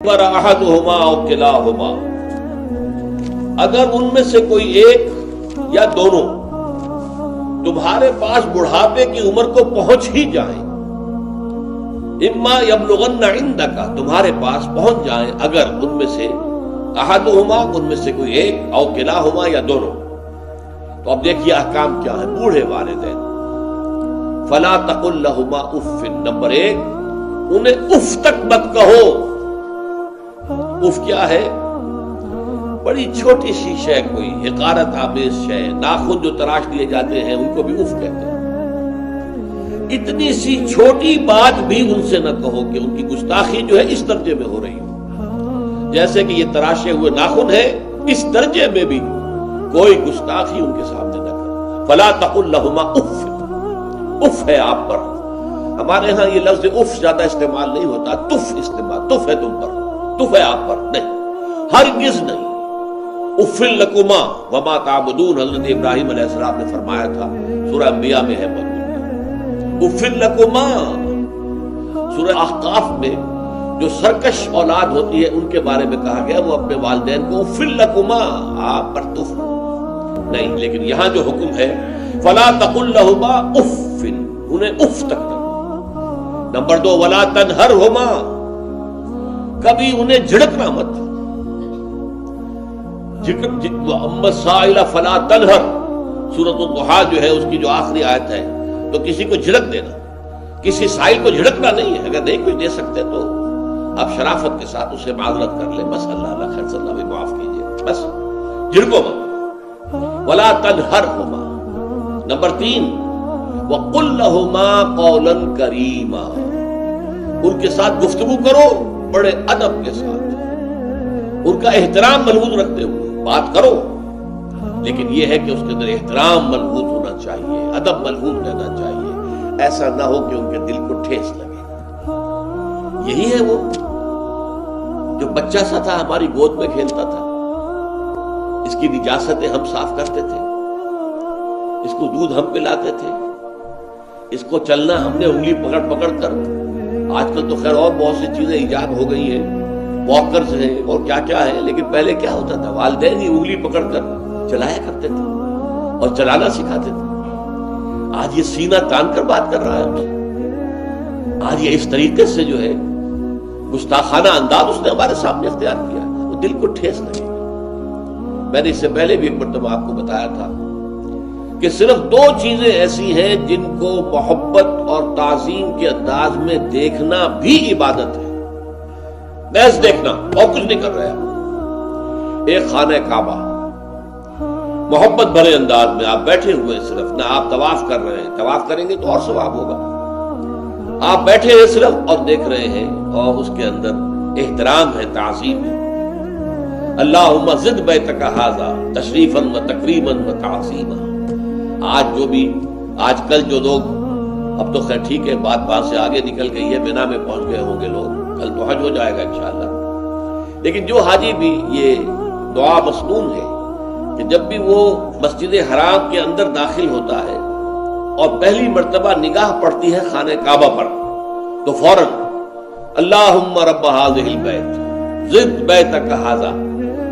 پر احدہما او کلاہما، اگر ان میں سے کوئی ایک یا دونوں تمہارے پاس بڑھاپے کی عمر کو پہنچ ہی جائیں، اما یبلغن عندک، تمہارے پاس پہنچ جائیں اگر ان میں سے احدہما، ان میں سے کوئی ایک، او کلاہما یا دونوں. تو اب دیکھیے احکام کیا ہے. بوڑھے والدین، فلا تقل لہما اف، نمبر 1 انہیں اف تک مت کہو. اف کیا ہے؟ بڑی چھوٹی سی شے، کوئی حقارت آمیز شے، ناخن جو تراش لیے جاتے ہیں ان کو بھی اف کہتے ہیں. اتنی سی چھوٹی بات بھی ان سے نہ کہو کہ ان کی گستاخی جو ہے اس درجے میں ہو رہی ہو. جیسے کہ یہ تراشے ہوئے ناخن ہے، اس درجے میں بھی کوئی گستاخی ان کے سامنے نہ کرو. فلا تقل لہما اف، اف ہے آپ پر. ہمارے ہاں یہ لفظ اف زیادہ استعمال نہیں ہوتا، تف استعمال. تف ہے تم پر، تف ہے آپ پر، نہیں، ہرگز نہیں. اف لکما وما تعبدون، حضرت ابراہیم علیہ السلام نے فرمایا تھا، سورہ انبیاء میں ہے موجود. اف لکما، سورہ احقاف میں جو سرکش اولاد ہوتی ہے ان کے بارے میں کہا گیا وہ اپنے والدین کو اف لکما، آپ پر تف نہیں. لیکن یہاں جو حکم ہے فلا تقل لہما اف، انہیں اف تک نہ. نمبر 2 ولا تنہرہما، کبھی انہیں جھڑکنا مت. اما السائل فلا تنہر، سورۃ الضحیٰ جو ہے اس کی جو آخری آیت ہے، تو کسی کو جھڑک دینا، کسی سائل کو جھڑکنا نہیں ہے. اگر نہیں کوئی دے سکتے تو آپ شرافت کے ساتھ اسے معذرت کر لیں، بس اللہ خیر صلی اللہ بھی معاف کیجیے، بس جھڑکو مت. ولا تنہرہما. نمبر 3 وقل لہما قولا کریما، ان کے ساتھ گفتگو کرو بڑے ادب کے ساتھ، ان کا احترام ملحوظ رکھتے ہوئے بات کرو. لیکن یہ ہے کہ اس کے اندر احترام ملحوظ ہونا چاہیے، ادب ملحوظ رہنا چاہیے. ایسا نہ ہو کہ ان کے دل کو ٹھیس لگے. یہی ہے وہ جو بچہ سا تھا ہماری گود میں کھیلتا تھا، اس کی نجاستیں ہم صاف کرتے تھے، اس کو دودھ ہم پلاتے تھے، اس کو چلنا ہم نے انگلی پکڑ پکڑ کر. آج کل تو خیر اور بہت سی چیزیں ایجاد ہو گئی ہیں، واکرز ہیں اور کیا کیا ہے، لیکن پہلے کیا ہوتا تھا؟ والدین ہی انگلی پکڑ کر چلایا کرتے تھے اور چلانا سکھاتے تھے. آج یہ سینہ تان کر بات کر رہا ہے، آج یہ اس طریقے سے جو ہے گستاخانہ انداز اس نے ہمارے سامنے اختیار کیا، وہ دل کو ٹھیس لگے. میں نے اس سے پہلے بھی ایک مرتبہ آپ کو بتایا تھا کہ صرف 2 چیزیں ایسی ہیں جن کو محبت اور تعظیم کے انداز میں دیکھنا بھی عبادت ہے. محض دیکھنا اور کچھ نہیں کر رہے آپ. ایک خانہ کعبہ، محبت بھرے انداز میں آپ بیٹھے ہوئے، صرف نہ آپ طواف کر رہے ہیں، طواف کریں گے تو اور ثواب ہوگا. آپ بیٹھے ہیں صرف اور دیکھ رہے ہیں، اور اس کے اندر احترام ہے، تعظیم ہے. اللہم زد بیتک ھذا تشریفا و تکریما و تعظیما. آج جو بھی آج کل جو لوگ، اب تو خیر ٹھیک ہے بات سے آگے نکل گئی ہے، مینا میں پہنچ گئے ہوں گے لوگ، کل تو حج ہو جائے گا انشاءاللہ. لیکن جو حاجی بھی یہ دعا مسنون ہے کہ جب بھی وہ مسجد حرام کے اندر داخل ہوتا ہے اور پہلی مرتبہ نگاہ پڑتی ہے خانہ کعبہ پر، تو فوراً اللہم رب ھذہ البیت زد بیتک ھذا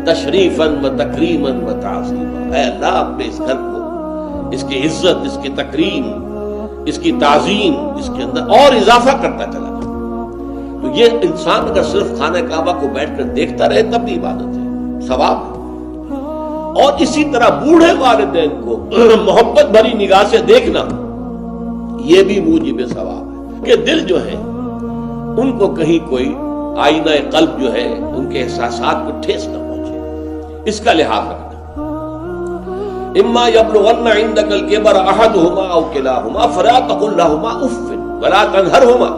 تشریفا و تکریما و تعظیما. اے اللہ اپنے اس گھر کو، اس کی عزت، اس کی تکریم، اس کی تعظیم، اس کے اندر اور اضافہ کرتا چلا جائے. تو یہ انسان اگر صرف خانہ کعبہ کو بیٹھ کر دیکھتا رہے تب بھی عبادت ہے، ثواب ہے. اور اسی طرح بوڑھے والدین کو محبت بھری نگاہ سے دیکھنا، یہ بھی موجب ثواب ہے کہ دل جو ہے ان کو کہیں کوئی آئینہ قلب جو ہے ان کے احساسات کو ٹھیس نہ پہنچے، اس کا لحاظ رکھنا. اما یبلغن عندک الکبر احدہما او کلاہما فلا تقل لہما اف ولا تنہرہما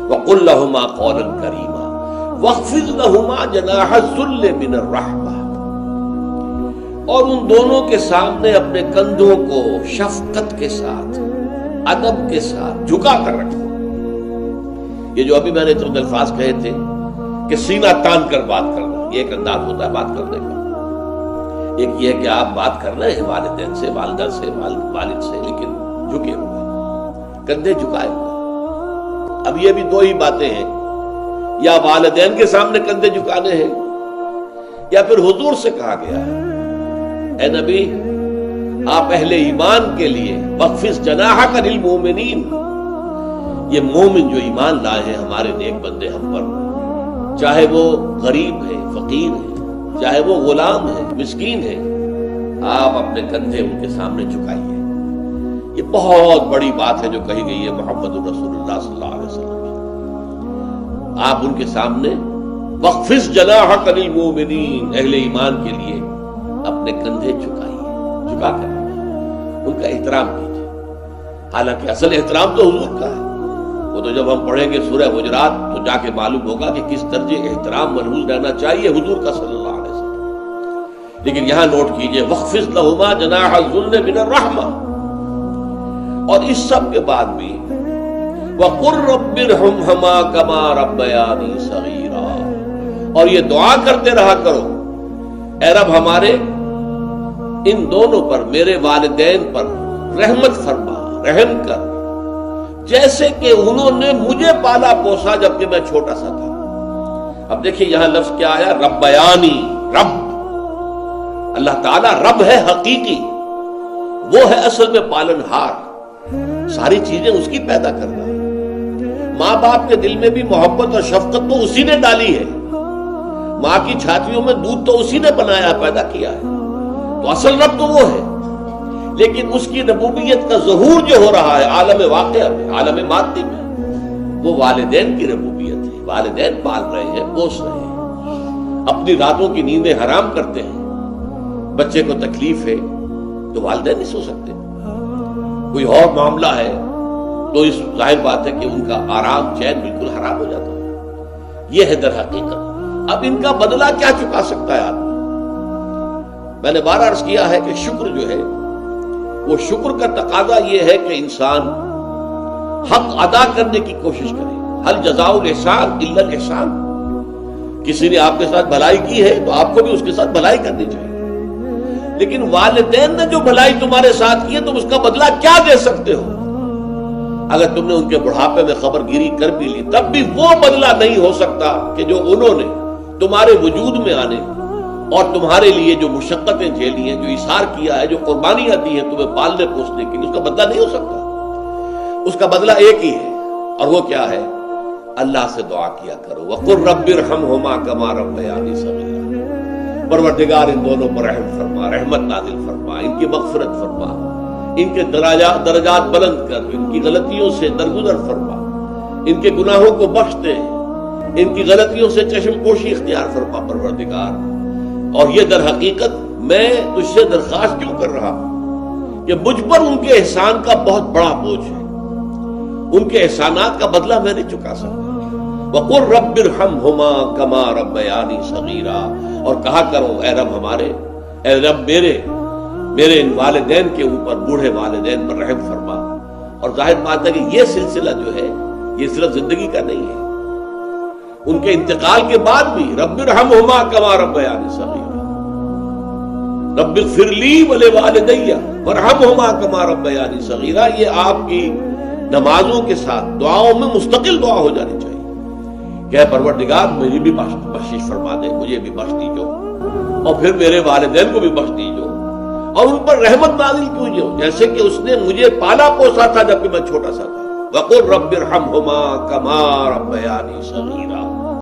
وقل لہما قولا کریما واخفض لہما جناح الذل من الرحمہ. اور ان دونوں کے سامنے اپنے کندھوں کو شفقت کے ساتھ، ادب کے ساتھ جھکا کر رکھو. یہ جو ابھی میں نے چند الفاظ کہے تھے کہ سینہ تان کر بات کرنا، یہ ایک انداز ہوتا ہے بات کرنے کا. ایک یہ ہے کہ آپ بات کر رہے ہیں والدین سے، والدہ سے، والد سے، لیکن جھکے ہوئے، کندھے جھکائے ہوئے. اب یہ بھی 2 ہی باتیں ہیں یا والدین کے سامنے کندھے جھکانے ہیں، یا پھر حضور سے کہا گیا ہے اے نبی آپ اہل ایمان کے لیے وخفض جناحک للمؤمنین، یہ مومن جو ایمان لائے ہیں ہمارے نیک بندے ہم پر، چاہے وہ غریب ہے، فقیر ہے، چاہے وہ غلام ہے، مسکین ہے، آپ اپنے کندھے ان کے سامنے جھکائیے۔ یہ بہت بڑی بات ہے جو کہی گئی ہے محمد رسول اللہ صلی اللہ علیہ وسلم کی۔ آپ ان کے سامنے وخفض جناحک للمؤمنین، اہل ایمان کے لیے اپنے کندھے جھکائیے، جھکا کر ان کا احترام کیجیے۔ حالانکہ اصل احترام تو حضور کا ہے، وہ تو جب ہم پڑھیں گے سورہ حجرات تو جا کے معلوم ہوگا کہ کس درجے احترام ملحوظ رہنا چاہیے حضور کا صلی اللہ علیہ وسلم۔ لیکن یہاں نوٹ کیجئے وَخْفِضْ لَهُمَا جَنَاحَ الذُّلِّ مِنَ الرَّحْمَةِ، اور اس سب کے بعد بھی وَقُلْ رَبِّ ارْحَمْهُمَا كَمَا رَبَّيَانِي صَغِيرًا، اور یہ دعا کرتے رہا کرو اے رب ہمارے ان دونوں پر، میرے والدین پر رحمت فرما، رحم کر، جیسے کہ انہوں نے مجھے پالا پوسا جبکہ میں چھوٹا سا تھا۔ اب دیکھیں یہاں لفظ کیا آیا، ربیانی، رب۔ اللہ تعالیٰ رب ہے حقیقی، وہ ہے اصل میں پالن ہار، ساری چیزیں اس کی پیدا کرنا۔ ماں باپ کے دل میں بھی محبت اور شفقت تو اسی نے ڈالی ہے، ماں کی چھاتیوں میں دودھ تو اسی نے بنایا، پیدا کیا ہے، تو اصل رب تو وہ ہے۔ لیکن اس کی ربوبیت کا ظہور جو ہو رہا ہے عالم واقعہ میں، عالم مادی میں، وہ والدین کی ربوبیت ہے۔ والدین پال رہے ہیں، پوس رہے ہیں، اپنی راتوں کی نیندیں حرام کرتے ہیں، بچے کو تکلیف ہے تو والدین نہیں سو سکتے، کوئی اور معاملہ ہے تو اس ظاہر بات ہے کہ ان کا آرام چین بالکل حرام ہو جاتا ہے۔ یہ ہے در حقیقت۔ اب ان کا بدلہ کیا چکا سکتا ہے آدمی؟ میں نے بار عرض کیا ہے کہ شکر جو ہے وہ شکر کا تقاضا یہ ہے کہ انسان حق ادا کرنے کی کوشش کرے۔ هل جزاء الاحسان الا الاحسان، کسی نے آپ کے ساتھ بھلائی کی ہے تو آپ کو بھی اس کے ساتھ بھلائی کرنی چاہیے۔ لیکن والدین نے جو بھلائی تمہارے ساتھ کی ہے تم اس کا بدلہ کیا دے سکتے ہو؟ اگر تم نے ان کے بڑھاپے میں خبر گیری کر بھی لی تب بھی وہ بدلہ نہیں ہو سکتا کہ جو انہوں نے تمہارے وجود میں آنے اور تمہارے لیے جو مشقتیں جھیلی ہیں، جو اثار کیا ہے، جو قربانیاں دی ہیں تمہیں پالنے پوسنے کی، اس کا بدلہ نہیں ہو سکتا۔ اس کا بدلہ ایک ہی ہے، اور وہ کیا ہے؟ اللہ سے دعا کیا کرو، وَقُلْ رَبِّ ارْحَمْهُمَا كَمَا رَبَّيَانِي صَغِيرًا، پروردگار ان دونوں پر رحم فرما، رحمت نازل فرما، ان کی مغفرت فرما، ان کے درجات بلند کر، ان کی غلطیوں سے درگزر فرما، ان کے گناہوں کو بخش دے، ان کی غلطیوں سے چشم پوشی اختیار فرما پروردگار۔ اور یہ در حقیقت میں تجھ سے درخواست کیوں کر رہا ہوں کہ مجھ پر ان کے احسان کا بہت بڑا بوجھ ہے، ان کے احسانات کا بدلہ میں نہیں چکا سکتا۔ وَقُلْ رَبِّ ارْحَمْهُمَا كَمَا رَبَّيَانِي صَغِيرًا، اور کہا کرو اے رب ہمارے، اے رب میرے ان والدین کے اوپر، بوڑھے والدین پر رحم فرما۔ اور ظاہر بات ہے کہ یہ سلسلہ جو ہے یہ صرف زندگی کا نہیں ہے، ان کے انتقال کے بعد بھی رب ارحمہما کما ربیانی صغیرا، رب اغفر لی ولوالدی وارحمہما کما ربیانی صغیرا، یہ آپ کی نمازوں کے ساتھ دعاؤں میں مستقل دعا ہو جانی چاہیے کہ اے پروردگار مجھے بھی بخشش فرما دے، مجھے بھی بخش دیجو، اور پھر میرے والدین کو بھی بخش دیجو، اور ان پر رحمت نازل کیجو جیسے کہ اس نے مجھے پالا پوسا تھا جبکہ میں چھوٹا سا تھا۔ وَقُلْ رَبِّ ارْحَمْهُمَا كَمَا رَبَّيَانِي صَغِيرًا،